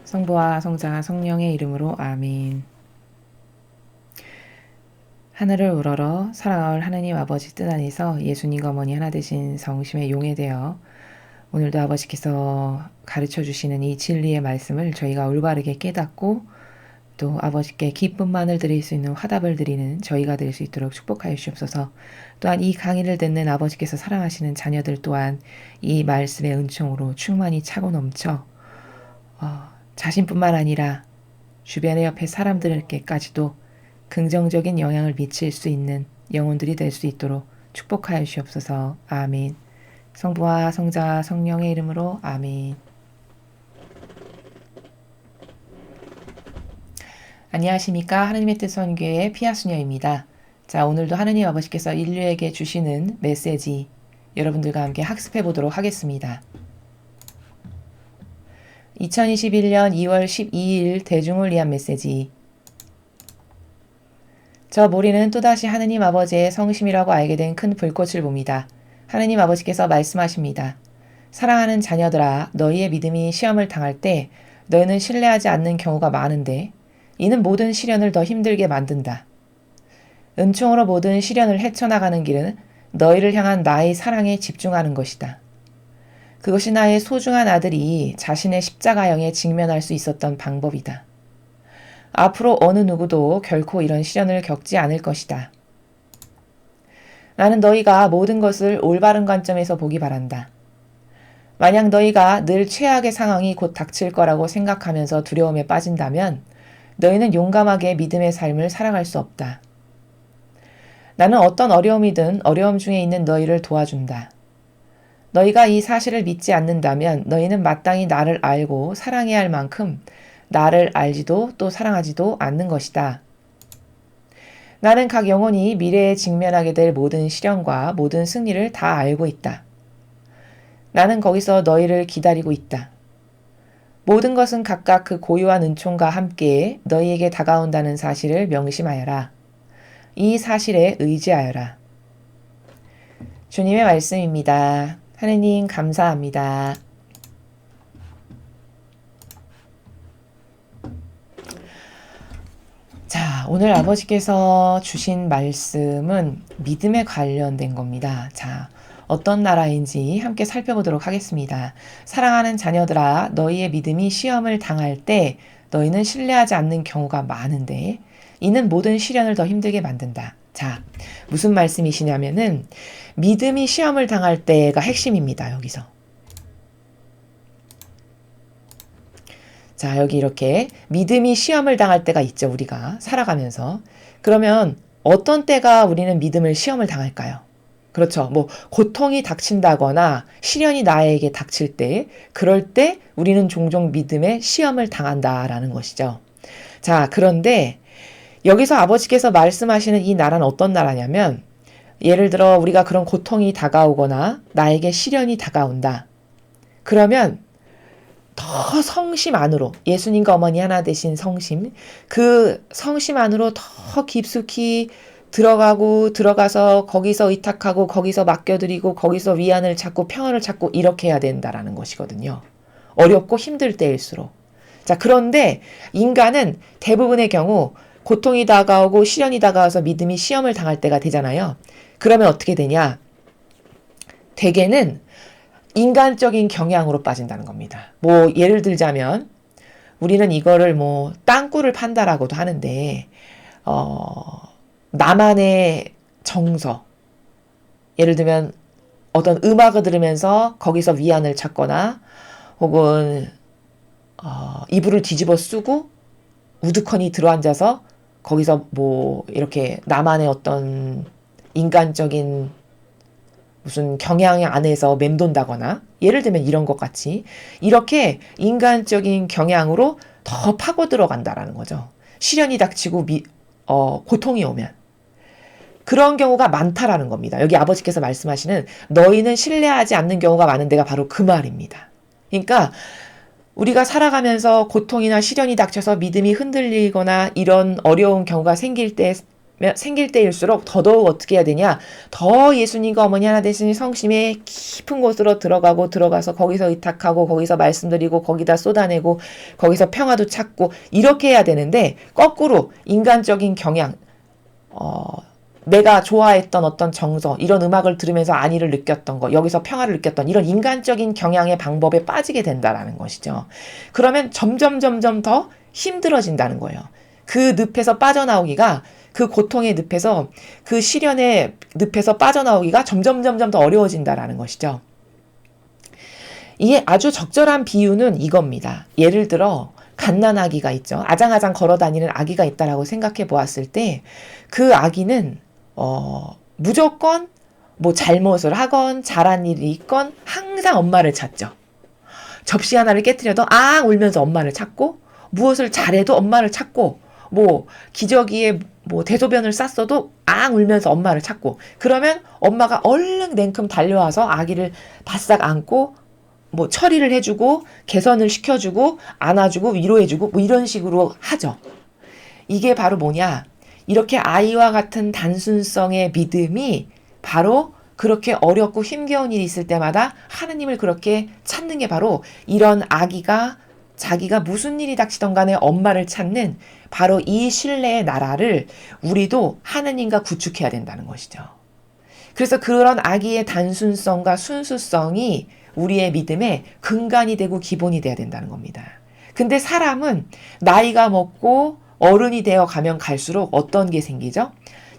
성부와 성자와 성령의 이름으로 아멘. 하늘을 우러러 살아올 하느님 아버지 뜻 안에서 예수님과 어머니 하나 되신 성심의 용해되어 오늘도 아버지께서 가르쳐 주시는 이 진리의 말씀을 저희가 올바르게 깨닫고 또 아버지께 기쁨만을 드릴 수 있는 화답을 드리는 저희가 될 수 있도록 축복하여 주옵소서. 또한 이 강의를 듣는 아버지께서 사랑하시는 자녀들 또한 이 말씀의 은총으로 충만히 차고 넘쳐 자신뿐만 아니라 주변의 옆에 사람들에게까지도 긍정적인 영향을 미칠 수 있는 영혼들이 될 수 있도록 축복하여 주옵소서. 아멘. 성부와 성자와 성령의 이름으로 아멘. 안녕하십니까. 하느님의 뜻 선교회 피아수녀입니다. 자, 오늘도 하느님 아버지께서 인류에게 주시는 메시지 여러분들과 함께 학습해 보도록 하겠습니다. 2021년 2월 12일 대중을 위한 메시지. 저 모리는 또다시 하느님 아버지의 성심이라고 알게 된 큰 불꽃을 봅니다. 하느님 아버지께서 말씀하십니다. 사랑하는 자녀들아, 너희의 믿음이 시험을 당할 때 너희는 신뢰하지 않는 경우가 많은데 이는 모든 시련을 더 힘들게 만든다. 은총으로 모든 시련을 헤쳐나가는 길은 너희를 향한 나의 사랑에 집중하는 것이다. 그것이 나의 소중한 아들이 자신의 십자가형에 직면할 수 있었던 방법이다. 앞으로 어느 누구도 결코 이런 시련을 겪지 않을 것이다. 나는 너희가 모든 것을 올바른 관점에서 보기 바란다. 만약 너희가 늘 최악의 상황이 곧 닥칠 거라고 생각하면서 두려움에 빠진다면 너희는 용감하게 믿음의 삶을 살아갈 수 없다. 나는 어떤 어려움이든 어려움 중에 있는 너희를 도와준다. 너희가 이 사실을 믿지 않는다면 너희는 마땅히 나를 알고 사랑해야 할 만큼 나를 알지도 또 사랑하지도 않는 것이다. 나는 각 영혼이 미래에 직면하게 될 모든 시련과 모든 승리를 다 알고 있다. 나는 거기서 너희를 기다리고 있다. 모든 것은 각각 그 고유한 은총과 함께 너희에게 다가온다는 사실을 명심하여라. 이 사실에 의지하여라. 주님의 말씀입니다. 하느님 감사합니다. 자, 오늘 아버지께서 주신 말씀은 믿음에 관련된 겁니다. 자, 어떤 나라인지 함께 살펴보도록 하겠습니다. 사랑하는 자녀들아, 너희의 믿음이 시험을 당할 때 너희는 신뢰하지 않는 경우가 많은데 이는 모든 시련을 더 힘들게 만든다. 자, 무슨 말씀이시냐면은 믿음이 시험을 당할 때가 핵심입니다. 여기서. 자, 여기 이렇게 믿음이 시험을 당할 때가 있죠. 우리가 살아가면서. 그러면 어떤 때가 우리는 믿음을 시험을 당할까요? 그렇죠. 뭐 고통이 닥친다거나 시련이 나에게 닥칠 때 그럴 때 우리는 종종 믿음의 시험을 당한다라는 것이죠. 자, 그런데 여기서 아버지께서 말씀하시는 이 나라는 어떤 나라냐면 예를 들어 우리가 그런 고통이 다가오거나 나에게 시련이 다가온다. 그러면 더 성심 안으로 예수님과 어머니 하나 되신 성심 그 성심 안으로 더 깊숙이 들어가서 거기서 의탁하고 거기서 맡겨드리고 거기서 위안을 찾고 평안을 찾고 이렇게 해야 된다라는 것이거든요. 어렵고 힘들 때일수록. 자, 그런데 인간은 대부분의 경우 고통이 다가오고 시련이 다가와서 믿음이 시험을 당할 때가 되잖아요. 그러면 어떻게 되냐? 대개는 인간적인 경향으로 빠진다는 겁니다. 뭐 예를 들자면 우리는 이거를 뭐 땅굴을 판다라고도 하는데 나만의 정서 예를 들면 어떤 음악을 들으면서 거기서 위안을 찾거나 혹은 이불을 뒤집어 쓰고 우두커니 들어앉아서 거기서 뭐 이렇게 나만의 어떤 인간적인 무슨 경향 안에서 맴돈다거나 예를 들면 이런 것 같이 이렇게 인간적인 경향으로 더 파고 들어간다라는 거죠. 시련이 닥치고 고통이 오면 그런 경우가 많다라는 겁니다. 여기 아버지께서 말씀하시는 너희는 신뢰하지 않는 경우가 많은 데가 바로 그 말입니다. 그러니까 우리가 살아가면서 고통이나 시련이 닥쳐서 믿음이 흔들리거나 이런 어려운 경우가 생길 때 생길 때일수록 더더욱 어떻게 해야 되냐? 더 예수님과 어머니 하나 되시니 성심의 깊은 곳으로 들어가서 거기서 의탁하고 거기서 말씀드리고 거기다 쏟아내고 거기서 평화도 찾고 이렇게 해야 되는데 거꾸로 인간적인 경향, 내가 좋아했던 어떤 정서, 이런 음악을 들으면서 안위를 느꼈던 거, 여기서 평화를 느꼈던 이런 인간적인 경향의 방법에 빠지게 된다라는 것이죠. 그러면 점점 더 힘들어진다는 거예요. 그 늪에서 빠져나오기가, 그 고통의 늪에서, 그 시련의 늪에서 빠져나오기가 점점 더 어려워진다라는 것이죠. 이게 아주 적절한 비유는 이겁니다. 예를 들어 갓난아기가 있죠. 아장아장 걸어다니는 아기가 있다라고 생각해 보았을 때 그 아기는 무조건 뭐 잘못을 하건 잘한 일이 있건 항상 엄마를 찾죠. 접시 하나를 깨트려도 울면서 엄마를 찾고, 무엇을 잘해도 엄마를 찾고, 뭐 기저귀에 뭐 대소변을 쌌어도 울면서 엄마를 찾고, 그러면 엄마가 얼른 냉큼 달려와서 아기를 바싹 안고 뭐 처리를 해주고 개선을 시켜주고 안아주고 위로해주고 뭐 이런 식으로 하죠. 이게 바로 뭐냐? 이렇게 아이와 같은 단순성의 믿음이 바로 그렇게 어렵고 힘겨운 일이 있을 때마다 하느님을 그렇게 찾는 게 바로 이런 아기가 자기가 무슨 일이 닥치던 간에 엄마를 찾는 바로 이 신뢰의 나라를 우리도 하느님과 구축해야 된다는 것이죠. 그래서 그런 아기의 단순성과 순수성이 우리의 믿음의 근간이 되고 기본이 돼야 된다는 겁니다. 근데 사람은 나이가 먹고 어른이 되어 가면 갈수록 어떤 게 생기죠?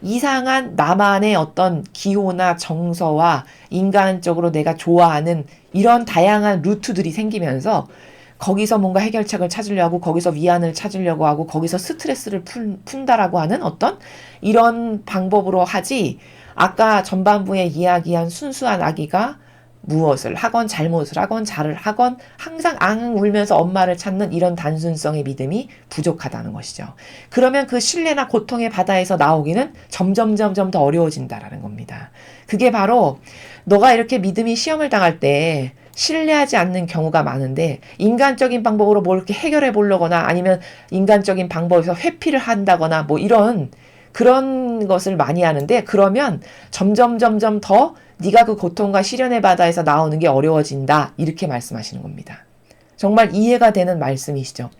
이상한 나만의 어떤 기호나 정서와 인간적으로 내가 좋아하는 이런 다양한 루트들이 생기면서 거기서 뭔가 해결책을 찾으려고 하고 거기서 위안을 찾으려고 하고 거기서 스트레스를 푼다라고 하는 어떤 이런 방법으로 하지, 아까 전반부에 이야기한 순수한 아기가 무엇을 하건 잘못을 하건 잘을 하건 항상 울면서 엄마를 찾는 이런 단순성의 믿음이 부족하다는 것이죠. 그러면 그 신뢰나 고통의 바다에서 나오기는 점점 더 어려워진다라는 겁니다. 그게 바로 너가 이렇게 믿음이 시험을 당할 때 신뢰하지 않는 경우가 많은데 인간적인 방법으로 뭘 이렇게 해결해 보려거나 아니면 인간적인 방법에서 회피를 한다거나 뭐 이런 그런 것을 많이 하는데, 그러면 점점 더 네가 그 고통과 시련의 바다에서 나오는 게 어려워진다, 이렇게 말씀하시는 겁니다. 정말 이해가 되는 말씀이시죠.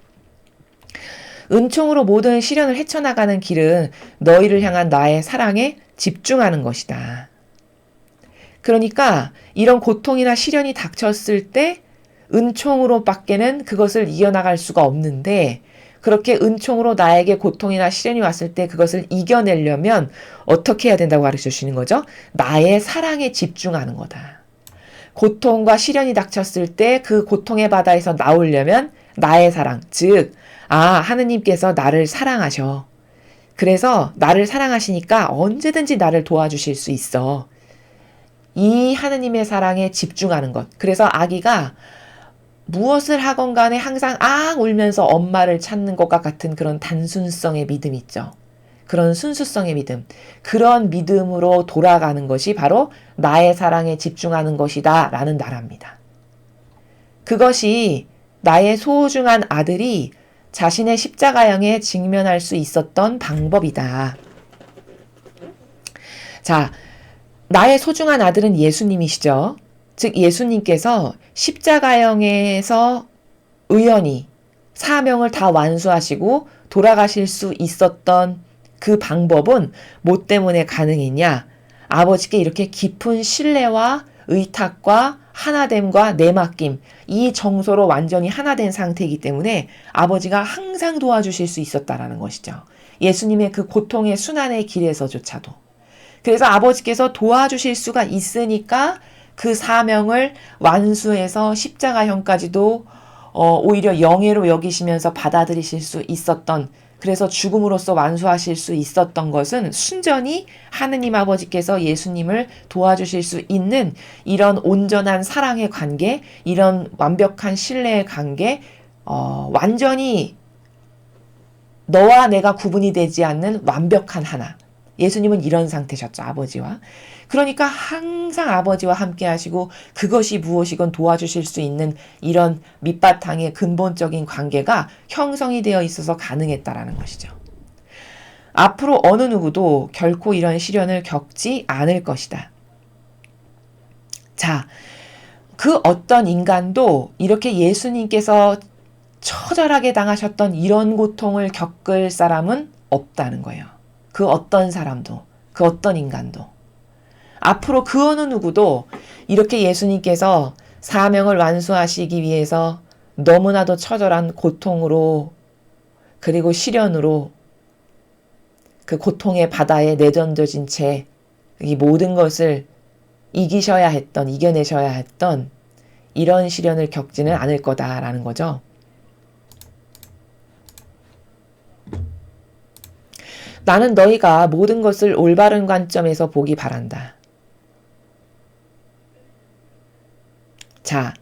은총으로 모든 시련을 헤쳐나가는 길은 너희를 향한 나의 사랑에 집중하는 것이다. 그러니까 이런 고통이나 시련이 닥쳤을 때 은총으로 밖에는 그것을 이겨나갈 수가 없는데, 그렇게 은총으로 나에게 고통이나 시련이 왔을 때 그것을 이겨내려면 어떻게 해야 된다고 가르쳐 주시는 거죠? 나의 사랑에 집중하는 거다. 고통과 시련이 닥쳤을 때 그 고통의 바다에서 나오려면 나의 사랑, 즉 하느님께서 나를 사랑하셔. 그래서 나를 사랑하시니까 언제든지 나를 도와주실 수 있어. 이 하느님의 사랑에 집중하는 것. 그래서 아기가 무엇을 하건 간에 항상 울면서 엄마를 찾는 것과 같은 그런 단순성의 믿음 있죠. 그런 순수성의 믿음. 그런 믿음으로 돌아가는 것이 바로 나의 사랑에 집중하는 것이다 라는 나라입니다. 그것이 나의 소중한 아들이 자신의 십자가형에 직면할 수 있었던 방법이다. 자, 나의 소중한 아들은 예수님이시죠. 즉 예수님께서 십자가형에서 의연히 사명을 다 완수하시고 돌아가실 수 있었던 그 방법은 뭐 때문에 가능했냐? 아버지께 이렇게 깊은 신뢰와 의탁과 하나됨과 내맡김, 이 정서로 완전히 하나된 상태이기 때문에 아버지가 항상 도와주실 수 있었다라는 것이죠. 예수님의 그 고통의 순환의 길에서조차도. 그래서 아버지께서 도와주실 수가 있으니까 그 사명을 완수해서 십자가형까지도 오히려 영예로 여기시면서 받아들이실 수 있었던, 그래서 죽음으로써 완수하실 수 있었던 것은 순전히 하느님 아버지께서 예수님을 도와주실 수 있는 이런 온전한 사랑의 관계, 이런 완벽한 신뢰의 관계, 완전히 너와 내가 구분이 되지 않는 완벽한 하나. 예수님은 이런 상태셨죠, 아버지와. 그러니까 항상 아버지와 함께 하시고 그것이 무엇이건 도와주실 수 있는 이런 밑바탕의 근본적인 관계가 형성이 되어 있어서 가능했다라는 것이죠. 앞으로 어느 누구도 결코 이런 시련을 겪지 않을 것이다. 자, 그 어떤 인간도 이렇게 예수님께서 처절하게 당하셨던 이런 고통을 겪을 사람은 없다는 거예요. 그 어떤 사람도, 그 어떤 인간도. 앞으로 그 어느 누구도 이렇게 예수님께서 사명을 완수하시기 위해서 너무나도 처절한 고통으로 그리고 시련으로 그 고통의 바다에 내던져진 채 이 모든 것을 이겨내셔야 했던 이런 시련을 겪지는 않을 거다라는 거죠. 나는 너희가 모든 것을 올바른 관점에서 보기 바란다. 자,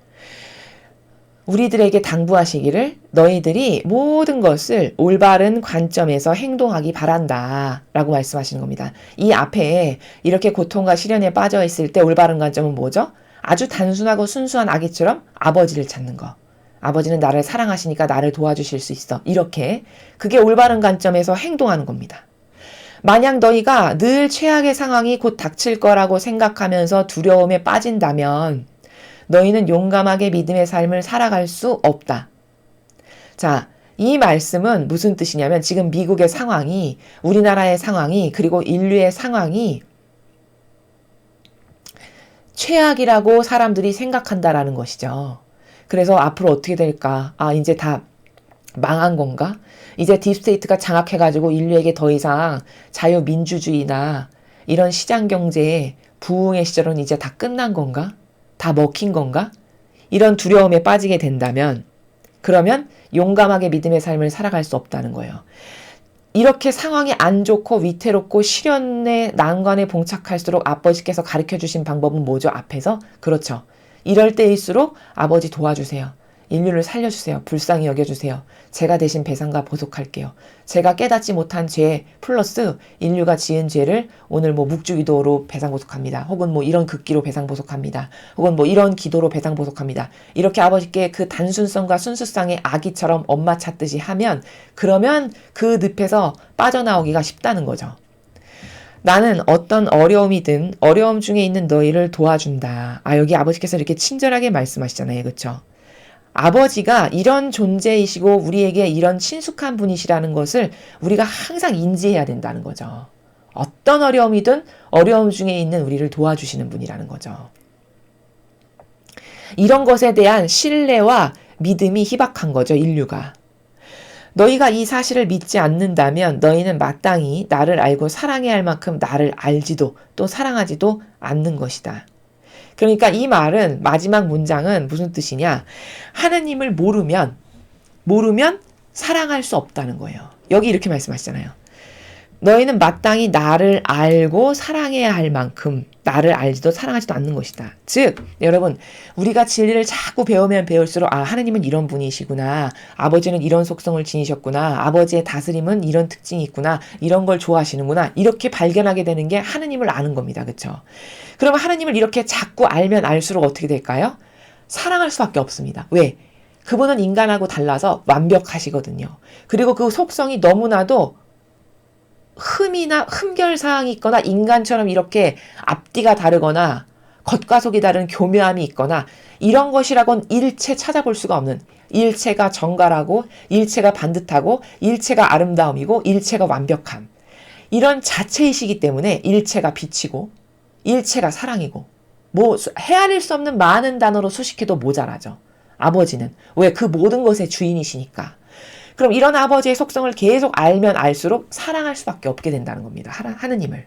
우리들에게 당부하시기를 너희들이 모든 것을 올바른 관점에서 행동하기 바란다 라고 말씀하시는 겁니다. 이 앞에 이렇게 고통과 시련에 빠져 있을 때 올바른 관점은 뭐죠? 아주 단순하고 순수한 아기처럼 아버지를 찾는 거. 아버지는 나를 사랑하시니까 나를 도와주실 수 있어. 이렇게 그게 올바른 관점에서 행동하는 겁니다. 만약 너희가 늘 최악의 상황이 곧 닥칠 거라고 생각하면서 두려움에 빠진다면 너희는 용감하게 믿음의 삶을 살아갈 수 없다. 자, 이 말씀은 무슨 뜻이냐면 지금 미국의 상황이, 우리나라의 상황이, 그리고 인류의 상황이 최악이라고 사람들이 생각한다라는 것이죠. 그래서 앞으로 어떻게 될까? 아, 이제 다 망한 건가? 이제 딥스테이트가 장악해가지고 인류에게 더 이상 자유민주주의나 이런 시장경제의 부흥의 시절은 이제 다 끝난 건가? 다 먹힌 건가? 이런 두려움에 빠지게 된다면 그러면 용감하게 믿음의 삶을 살아갈 수 없다는 거예요. 이렇게 상황이 안 좋고 위태롭고 시련의 난관에 봉착할수록 아버지께서 가르쳐주신 방법은 뭐죠? 앞에서? 그렇죠. 이럴 때일수록 아버지 도와주세요. 인류를 살려주세요. 불쌍히 여겨주세요. 제가 대신 배상과 보속할게요. 제가 깨닫지 못한 죄 플러스 인류가 지은 죄를 오늘 뭐 묵주기도로 배상보속합니다. 혹은 뭐 이런 극기로 배상보속합니다. 혹은 뭐 이런 기도로 배상보속합니다. 이렇게 아버지께 그 단순성과 순수성의 아기처럼 엄마 찾듯이 하면 그러면 그 늪에서 빠져나오기가 쉽다는 거죠. 나는 어떤 어려움이든 어려움 중에 있는 너희를 도와준다. 아, 여기 아버지께서 이렇게 친절하게 말씀하시잖아요. 그렇죠? 아버지가 이런 존재이시고 우리에게 이런 친숙한 분이시라는 것을 우리가 항상 인지해야 된다는 거죠. 어떤 어려움이든 어려움 중에 있는 우리를 도와주시는 분이라는 거죠. 이런 것에 대한 신뢰와 믿음이 희박한 거죠, 인류가. 너희가 이 사실을 믿지 않는다면 너희는 마땅히 나를 알고 사랑해야 할 만큼 나를 알지도 또 사랑하지도 않는 것이다. 그러니까 이 말은 마지막 문장은 무슨 뜻이냐? 하느님을 모르면 사랑할 수 없다는 거예요. 여기 이렇게 말씀하시잖아요. 너희는 마땅히 나를 알고 사랑해야 할 만큼 나를 알지도 사랑하지도 않는 것이다. 즉 여러분 우리가 진리를 자꾸 배우면 배울수록 아 하느님은 이런 분이시구나. 아버지는 이런 속성을 지니셨구나. 아버지의 다스림은 이런 특징이 있구나. 이런 걸 좋아하시는구나. 이렇게 발견하게 되는 게 하느님을 아는 겁니다. 그렇죠? 그러면 하느님을 이렇게 자꾸 알면 알수록 어떻게 될까요? 사랑할 수밖에 없습니다. 왜? 그분은 인간하고 달라서 완벽하시거든요. 그리고 그 속성이 너무나도 흠결사항이 있거나 인간처럼 이렇게 앞뒤가 다르거나 겉과 속이 다른 교묘함이 있거나 이런 것이라곤 일체 찾아볼 수가 없는 일체가 정갈하고 일체가 반듯하고 일체가 아름다움이고 일체가 완벽함 이런 자체이시기 때문에 일체가 빛이고 일체가 사랑이고 뭐 헤아릴 수 없는 많은 단어로 수식해도 모자라죠. 아버지는 왜? 그 모든 것의 주인이시니까. 그럼 이런 아버지의 속성을 계속 알면 알수록 사랑할 수밖에 없게 된다는 겁니다. 하느님을.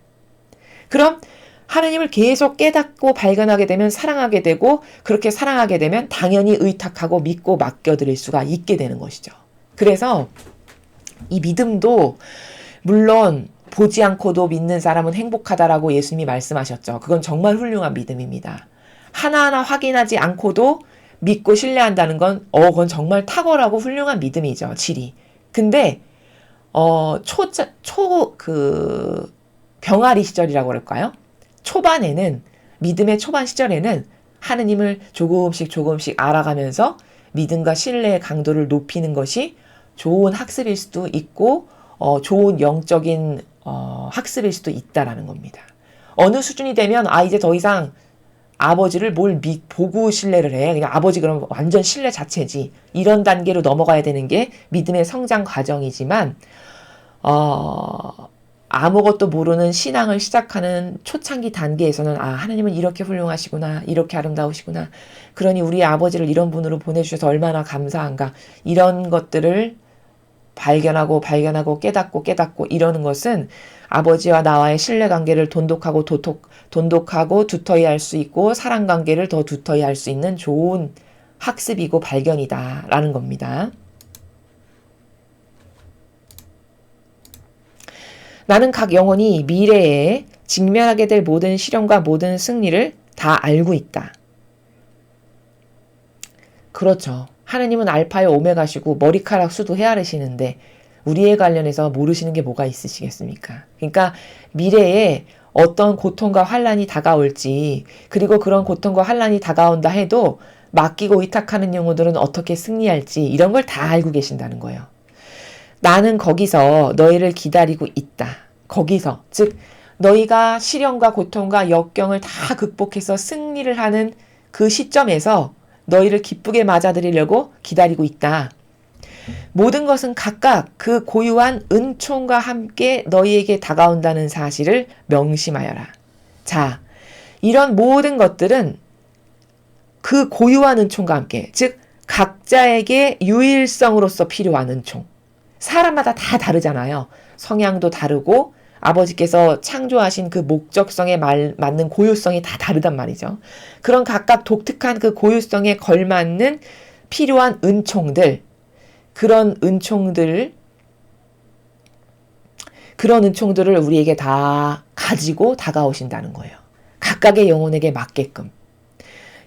그럼 하느님을 계속 깨닫고 발견하게 되면 사랑하게 되고 그렇게 사랑하게 되면 당연히 의탁하고 믿고 맡겨드릴 수가 있게 되는 것이죠. 그래서 이 믿음도 물론 보지 않고도 믿는 사람은 행복하다라고 예수님이 말씀하셨죠. 그건 정말 훌륭한 믿음입니다. 하나하나 확인하지 않고도 믿고 신뢰한다는 건 그건 정말 탁월하고 훌륭한 믿음이죠. 질이. 근데 병아리 시절이라고 그럴까요? 초반에는 믿음의 초반 시절에는 하느님을 조금씩 알아가면서 믿음과 신뢰의 강도를 높이는 것이 좋은 학습일 수도 있고 좋은 영적인 학습일 수도 있다라는 겁니다. 어느 수준이 되면 이제 더 이상 아버지를 보고 신뢰를 해. 그냥 아버지 그러면 완전 신뢰 자체지. 이런 단계로 넘어가야 되는 게 믿음의 성장 과정이지만 아무것도 모르는 신앙을 시작하는 초창기 단계에서는 하나님은 이렇게 훌륭하시구나. 이렇게 아름다우시구나. 그러니 우리 아버지를 이런 분으로 보내주셔서 얼마나 감사한가. 이런 것들을 발견하고 깨닫고 이러는 것은 아버지와 나와의 신뢰관계를 돈독하고 두터이 할 수 있고 사랑관계를 더 두터이 할 수 있는 좋은 학습이고 발견이다 라는 겁니다. 나는 각 영혼이 미래에 직면하게 될 모든 시련과 모든 승리를 다 알고 있다. 그렇죠. 하느님은 알파의 오메가시고 머리카락 수도 헤아리시는데 우리에 관련해서 모르시는 게 뭐가 있으시겠습니까? 그러니까 미래에 어떤 고통과 환란이 다가올지, 그리고 그런 고통과 환란이 다가온다 해도 맡기고 의탁하는 영혼들은 어떻게 승리할지 이런 걸 다 알고 계신다는 거예요. 나는 거기서 너희를 기다리고 있다. 거기서, 즉 너희가 시련과 고통과 역경을 다 극복해서 승리를 하는 그 시점에서 너희를 기쁘게 맞아들이려고 기다리고 있다. 모든 것은 각각 그 고유한 은총과 함께 너희에게 다가온다는 사실을 명심하여라. 자, 이런 모든 것들은 그 고유한 은총과 함께, 즉 각자에게 유일성으로서 필요한 은총. 사람마다 다 다르잖아요. 성향도 다르고 아버지께서 창조하신 그 목적성에 맞는 고유성이 다 다르단 말이죠. 그런 각각 독특한 그 고유성에 걸맞는 필요한 은총들, 그런 은총들을 우리에게 다 가지고 다가오신다는 거예요. 각각의 영혼에게 맞게끔.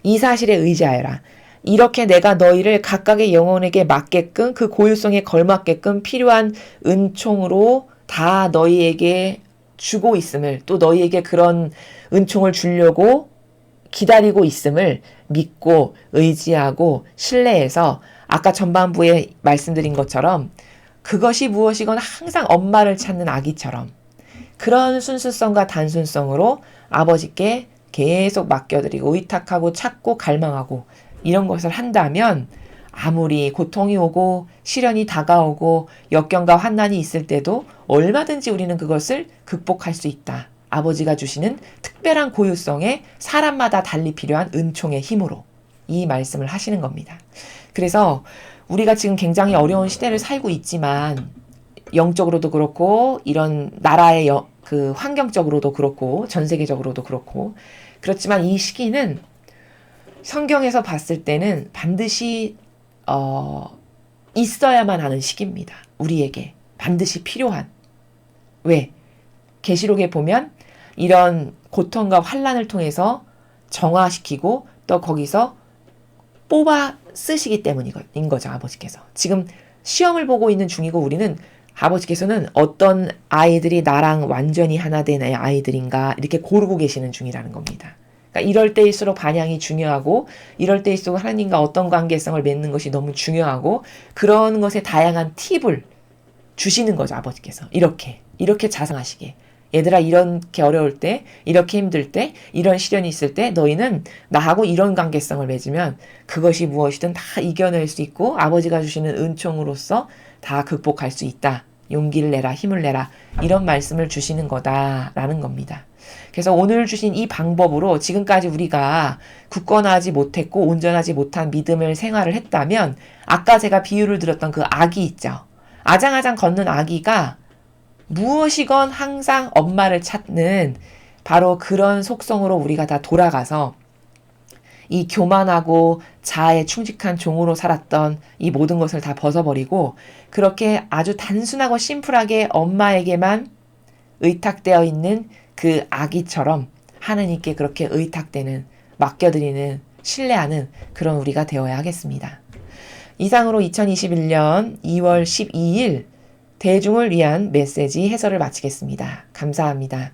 이 사실에 의지하여라. 이렇게 내가 너희를 각각의 영혼에게 맞게끔 그 고유성에 걸맞게끔 필요한 은총으로 다 너희에게 주고 있음을, 또 너희에게 그런 은총을 주려고 기다리고 있음을 믿고 의지하고 신뢰해서 아까 전반부에 말씀드린 것처럼 그것이 무엇이건 항상 엄마를 찾는 아기처럼 그런 순수성과 단순성으로 아버지께 계속 맡겨드리고 의탁하고 찾고 갈망하고 이런 것을 한다면 아무리 고통이 오고 시련이 다가오고 역경과 환난이 있을 때도 얼마든지 우리는 그것을 극복할 수 있다. 아버지가 주시는 특별한 고유성에 사람마다 달리 필요한 은총의 힘으로 이 말씀을 하시는 겁니다. 그래서 우리가 지금 굉장히 어려운 시대를 살고 있지만 영적으로도 그렇고 이런 나라의 그 환경적으로도 그렇고 전 세계적으로도 그렇고 그렇지만 이 시기는 성경에서 봤을 때는 반드시 있어야만 하는 시기입니다. 우리에게 반드시 필요한. 왜? 계시록에 보면 이런 고통과 환난을 통해서 정화시키고 또 거기서 뽑아 쓰시기 때문인 거죠. 아버지께서. 지금 시험을 보고 있는 중이고 우리는 아버지께서는 어떤 아이들이 나랑 완전히 하나 된 아이들인가 이렇게 고르고 계시는 중이라는 겁니다. 그러니까 이럴 때일수록 반향이 중요하고 이럴 때일수록 하나님과 어떤 관계성을 맺는 것이 너무 중요하고 그런 것에 다양한 팁을 주시는 거죠. 아버지께서. 이렇게 자상하시게. 얘들아 이렇게 어려울 때, 이렇게 힘들 때, 이런 시련이 있을 때 너희는 나하고 이런 관계성을 맺으면 그것이 무엇이든 다 이겨낼 수 있고 아버지가 주시는 은총으로서 다 극복할 수 있다. 용기를 내라, 힘을 내라. 이런 말씀을 주시는 거다라는 겁니다. 그래서 오늘 주신 이 방법으로 지금까지 우리가 굳건하지 못했고 온전하지 못한 믿음을 생활을 했다면 아까 제가 비유를 들었던 그 아기 있죠. 아장아장 걷는 아기가 무엇이건 항상 엄마를 찾는 바로 그런 속성으로 우리가 다 돌아가서 이 교만하고 자아에 충직한 종으로 살았던 이 모든 것을 다 벗어버리고 그렇게 아주 단순하고 심플하게 엄마에게만 의탁되어 있는 그 아기처럼 하느님께 그렇게 의탁되는, 맡겨드리는, 신뢰하는 그런 우리가 되어야 하겠습니다. 이상으로 2021년 2월 12일 대중을 위한 메시지 해설을 마치겠습니다. 감사합니다.